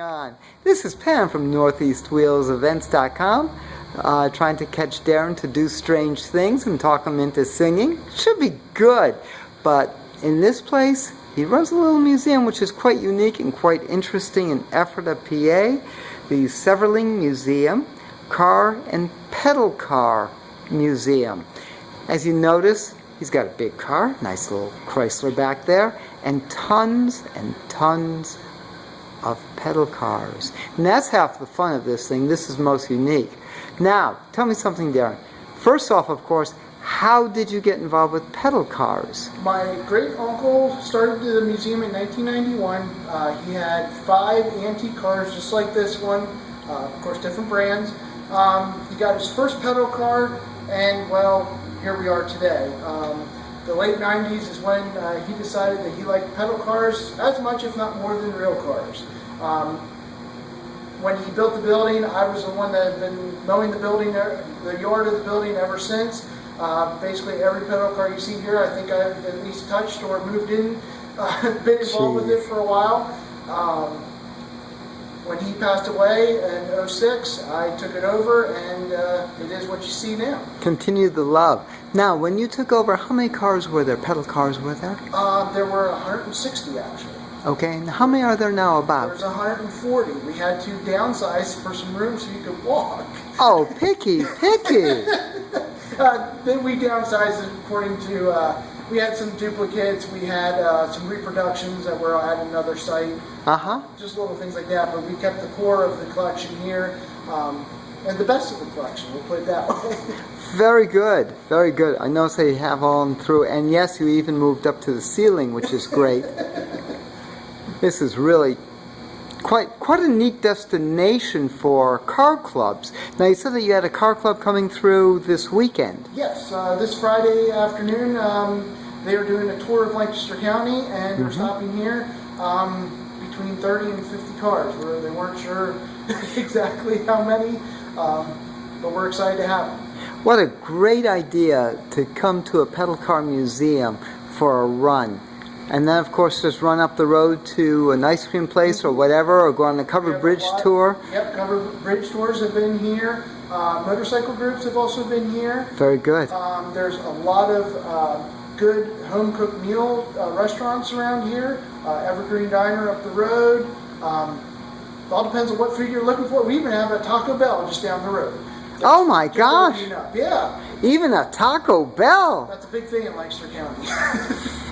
On. This is Pam from NortheastWheelsEvents.com, trying to catch Darren to do strange things and talk him into singing. Should be good, but in this place he runs a little museum which is quite unique and quite interesting in Ephrata, PA, the Seiverling Museum, Car and Pedal Car Museum. As you notice, he's got a big car, nice little Chrysler back there, and tons of pedal cars. And that's half the fun of this thing. This is most unique. Now, tell me something, Darren. First off, of course, how did you get involved with pedal cars? My great uncle started the museum in 1991. He had 5 antique cars just like this one, of course different brands. He got his first pedal car, and well, here we are today. The late 90s is when he decided that he liked pedal cars as much, if not more, than real cars. When he built the building, I was the one that had been mowing the building, the yard of the building ever since. Basically every pedal car you see here, I think I've at least touched or moved in, been involved with it for a while. When he passed away in 2006, I took it over, and it is what you see now. Continue the love. Now, when you took over, how many cars were there, pedal cars were there? There were 160 actually. Okay, and how many are there now about? There's 140. We had to downsize for some room so you could walk. Oh, picky. Then we downsized according to, we had some duplicates, we had some reproductions that were at another site. Just little things like that, but we kept the core of the collection here, and the best of the collection, we'll put it that way. Very good, very good. I noticed that you have all them through, and yes, you even moved up to the ceiling, which is great. This is really quite a neat destination for car clubs. Now, you said that you had a car club coming through this weekend. Yes, this Friday afternoon, they are doing a tour of Lancaster County, and they're stopping here. Between 30 and 50 cars, where they weren't sure exactly how many, but we're excited to have them. What a great idea to come to a pedal car museum for a run. And then, of course, just run up the road to an ice cream place or whatever, or go on a covered bridge tour. Yep, covered bridge tours have been here. Motorcycle groups have also been here. Very good. There's a lot of good home-cooked meal restaurants around here. Evergreen Diner up the road. It all depends on what food you're looking for. We even have a Taco Bell just down the road. Oh my gosh! Yeah. Even a Taco Bell! That's a big thing in Lancaster County.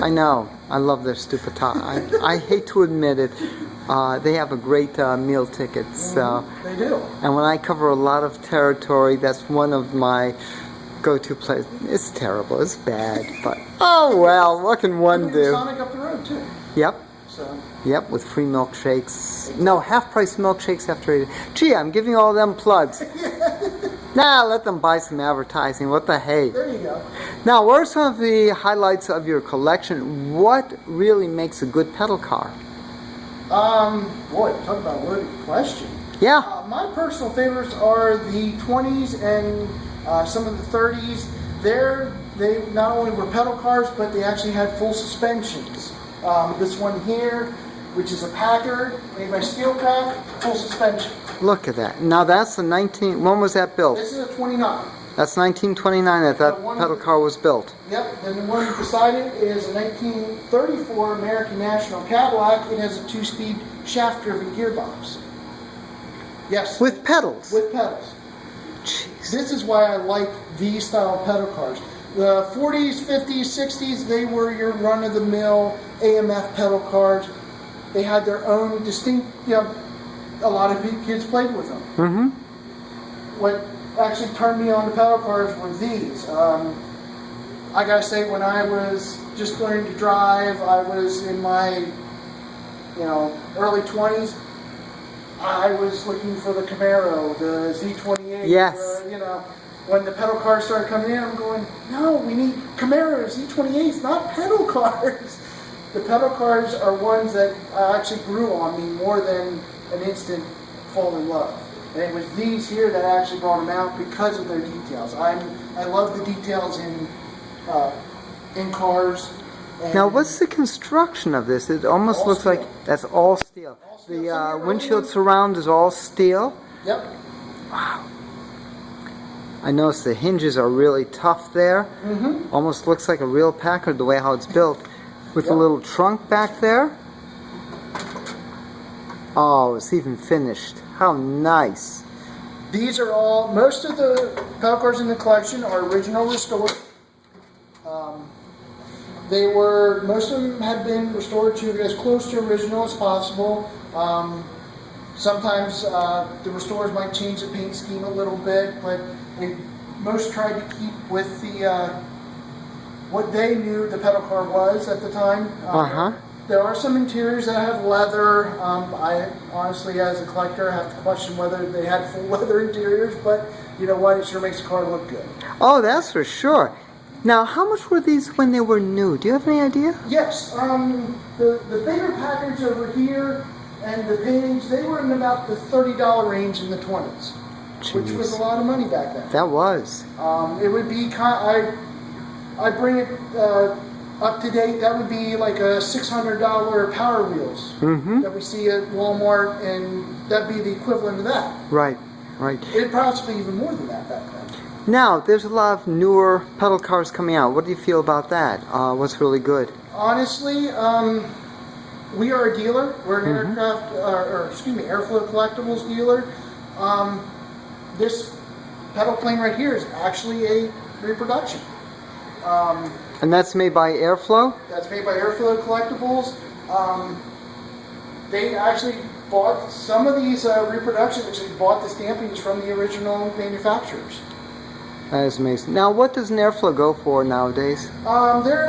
I know. I love their stupid taco. I hate to admit it. They have a great meal ticket. So. They do. And when I cover a lot of territory, that's one of my go-to places. It's terrible. It's bad. But oh well, what can one do? Sonic up the road too. Yep. So. Yep, with free milkshakes. No, half-price milkshakes after 8. Gee, I'm giving all them plugs. Nah, let them buy some advertising. What the hey? There you go. Now, what are some of the highlights of your collection? What really makes a good pedal car? Boy, talk about a loaded question. Yeah. My personal favorites are the 20s and some of the 30s. They not only were pedal cars, but they actually had full suspensions. This one here, which is a Packard made by Steelcraft, full suspension. Look at that. Now that's the when was that built? This is a 29. That's 1929 that pedal car was built. Yep, then the one beside it is a 1934 American National Cadillac. It has a 2-speed shaft-driven gearbox. Yes. With pedals? With pedals. Jeez. This is why I like these style pedal cars. The 40s, 50s, 60s, they were your run-of-the-mill AMF pedal cars. They had their own distinct, a lot of kids played with them. What actually turned me on to pedal cars were these. I gotta say, when I was just learning to drive, I was in my, early 20s. I was looking for the Camaro, the Z28. Yes. When the pedal cars started coming in, I'm going, no, we need Camaros, Z28s, not pedal cars. The pedal cars are ones that actually grew on me more than an instant fall in love. And it was these here that actually brought them out because of their details. I love the details in cars. And Now, what's the construction of this? It almost All looks steel. like that's all steel. All steel. The Some of the windshield early- surround is all steel. Yep. I noticed the hinges are really tough there. Mm-hmm. Almost looks like a real Packard the way how it's built. With a Yep. little trunk back there. Oh, it's even finished. How nice. These are all, most of the pedal cars in the collection are original restored. Most of them had been restored to as close to original as possible. Sometimes the restorers might change the paint scheme a little bit, but they most tried to keep with the what they knew the pedal car was at the time. There are some interiors that have leather. I honestly, as a collector, have to question whether they had full leather interiors, but you know what? It sure makes the car look good. Oh, that's for sure. Now, how much were these when they were new? Do you have any idea? Yes, the bigger package over here and the paintings, they were in about the $30 range in the 20s, which was a lot of money back then. That was. It would be I bring it up to date. That would be like a $600 Power Wheels that we see at Walmart, and that'd be the equivalent of that. Right, right. It'd possibly even more than that back then. Now, there's a lot of newer pedal cars coming out. What do you feel about that? What's really good? Honestly, we are a dealer. We're an Airflow Collectibles dealer. This pedal plane right here is actually a reproduction. And that's made by Airflow? That's made by Airflow Collectibles. They actually bought some of these reproductions. Actually, bought the stampings from the original manufacturers. That is amazing. Now, what does an Airflow go for nowadays?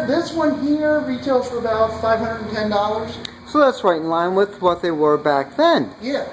This one here retails for about $510. So that's right in line with what they were back then. Yeah.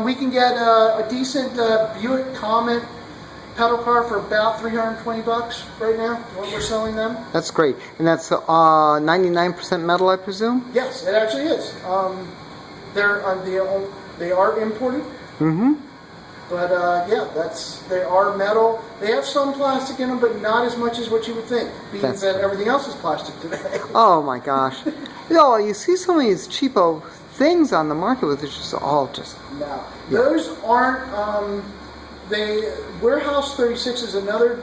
We can get a decent Buick Comet pedal car for about $320 right now, what we're selling them. That's great. And that's 99% metal, I presume? Yes, it actually is. They are imported. But yeah, they are metal. They have some plastic in them, but not as much as what you would think, being that everything else is plastic today. Oh my gosh. You see so many of these cheapo things on the market with it's just all just... No. Those aren't... Warehouse 36 is another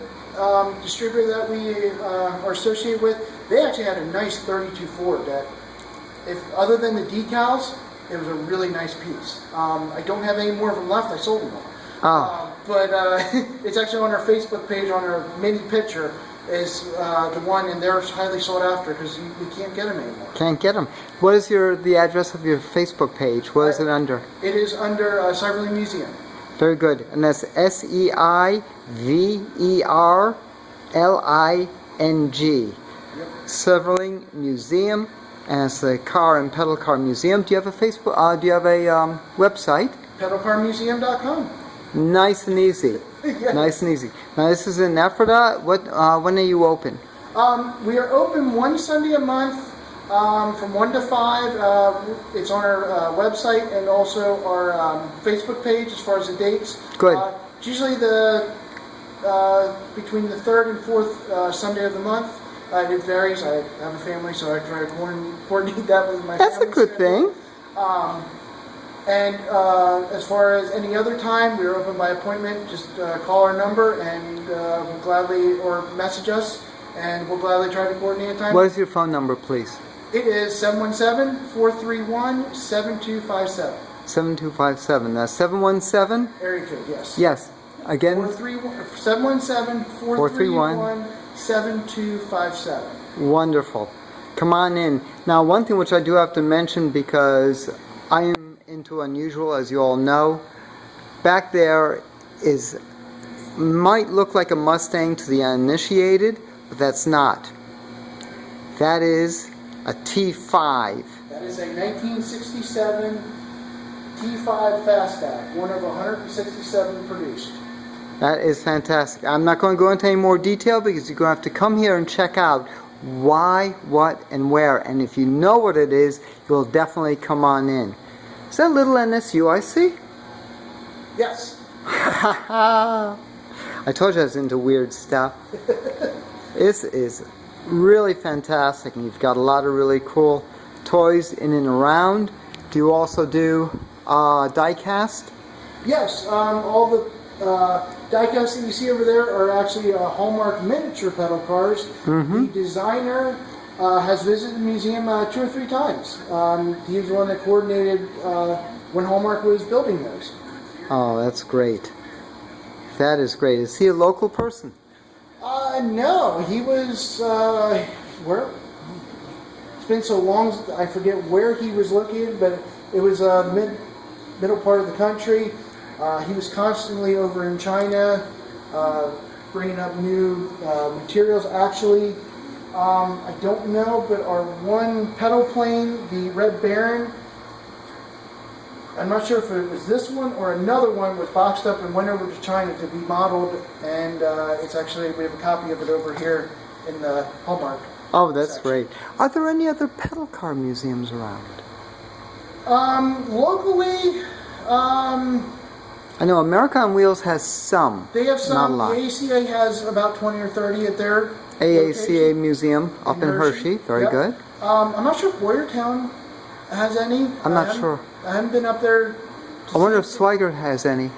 distributor that we are associated with. They actually had a nice 32 Ford that, other than the decals, it was a really nice piece. I don't have any more of them left. I sold them all. But it's actually on our Facebook page, on our mini picture, is the one, and they're highly sought after because we can't get them anymore. Can't get them. What is the address of your Facebook page? What is it under? It is under Seiverling Museum. Very good. And that's Seiverling. Yep. Seiverling Museum. And it's the Car and Pedal Car Museum. Do you have a Facebook? Do you have a website? Pedalcarmuseum.com. Nice and easy. Yeah. Nice and easy. Now this is in Ephrata. When are you open? We are open one Sunday a month from 1 to 5. It's on our website and also our Facebook page as far as the dates. Good. It's usually between the 3rd and 4th Sunday of the month. It varies. I have a family, so I try to coordinate that with my family. That's a good thing. And as far as any other time, we're open by appointment. Just call our number and we'll gladly, or message us, and we'll gladly try to coordinate a time. What is your phone number, please? It is 717-431-7257. 7257. That's 717? Area code, yes. Yes. Again? 717-431-7257. Wonderful. Come on in. Now, one thing which I do have to mention, because I am into unusual, as you all know, back there might look like a Mustang to the uninitiated, but that's not. That is a T5. That is a 1967 T5 Fastback, one of 167 produced. That is fantastic. I'm not going to go into any more detail because you're going to have to come here and check out why, what, and where. And if you know what it is, you'll definitely come on in. Is that little NSU I see? Yes. I told you I was into weird stuff. This is really fantastic, and you've got a lot of really cool toys in and around. Do you also do diecast? Yes, all the diecast that you see over there are actually Hallmark miniature pedal cars. The designer has visited the museum 2 or 3 times. He was the one that coordinated when Hallmark was building those. Oh, that's great. That is great. Is he a local person? No, he was where? It's been so long, I forget where he was located, but it was middle part of the country. He was constantly over in China, bringing up new materials. Actually, I don't know, but our one pedal plane, the Red Baron, I'm not sure if it was this one or another one, was boxed up and went over to China to be modeled, and it's actually, we have a copy of it over here in the Hallmark. Oh, that's section. great. Are there any other pedal car museums around? Locally, I know America on Wheels has some. they have some. Not a lot. The ACA has about 20 or 30 at their AACA location. Museum up in Hershey. Very Yep. good. I'm not sure if Boyertown has any. I'm not sure. I haven't been up there. I wonder if Swigert has any.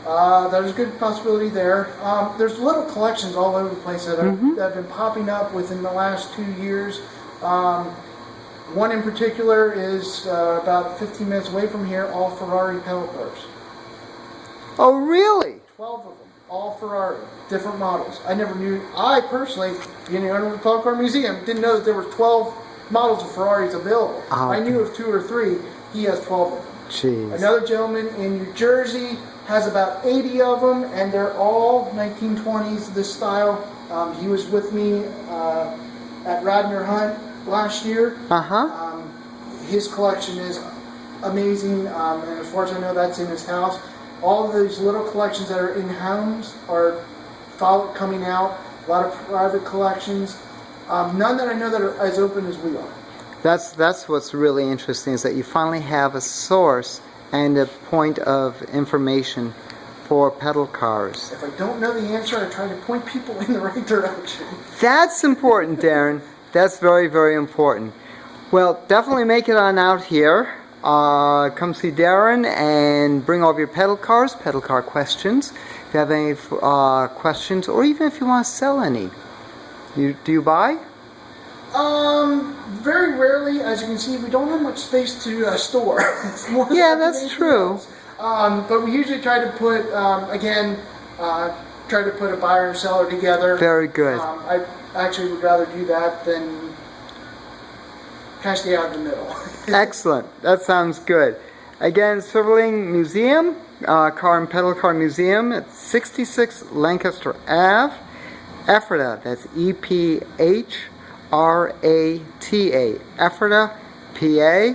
There's a good possibility there. There's little collections all over the place that have been popping up within the last 2 years. One in particular is about 15 minutes away from here, all Ferrari pedal cars. Oh, really? 12 of them, all Ferrari, different models. I personally, being the owner of the Pedal Car Museum, didn't know that there were 12 models of Ferraris available. Oh, I knew of 2 or 3. He has 12 of them. Jeez. Another gentleman in New Jersey has about 80 of them, and they're all 1920s, this style. He was with me at Radnor Hunt last year. His collection is amazing, and as far as I know, that's in his house. All of these little collections that are in homes are coming out. A lot of private collections. None that I know that are as open as we are. That's what's really interesting, is that you finally have a source and a point of information for pedal cars. If I don't know the answer, I try to point people in the right direction. That's important, Darren. That's very, very important. Well, definitely make it on out here. Come see Darren and bring all of your pedal car questions. If you have any questions, or even if you want to sell any. Do you buy? Very rarely. As you can see, we don't have much space to store. Yeah, that's true. But we usually try to put, try to put a buyer and seller together. Very good. I actually would rather do that than kind of stay out in the middle. Excellent. That sounds good. Again, Seiverling Museum, Car and Pedal Car Museum at 66 Lancaster Ave, Ephrata. That's EPHRATA, Ephrata, PA.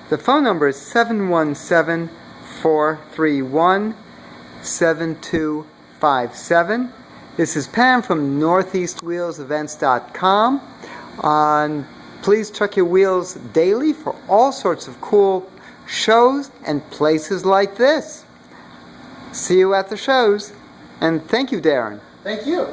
The phone number is 717-431-7257. This is Pam from NortheastWheelsEvents.com. Please check your wheels daily for all sorts of cool shows and places like this. See you at the shows, and thank you, Darren. Thank you.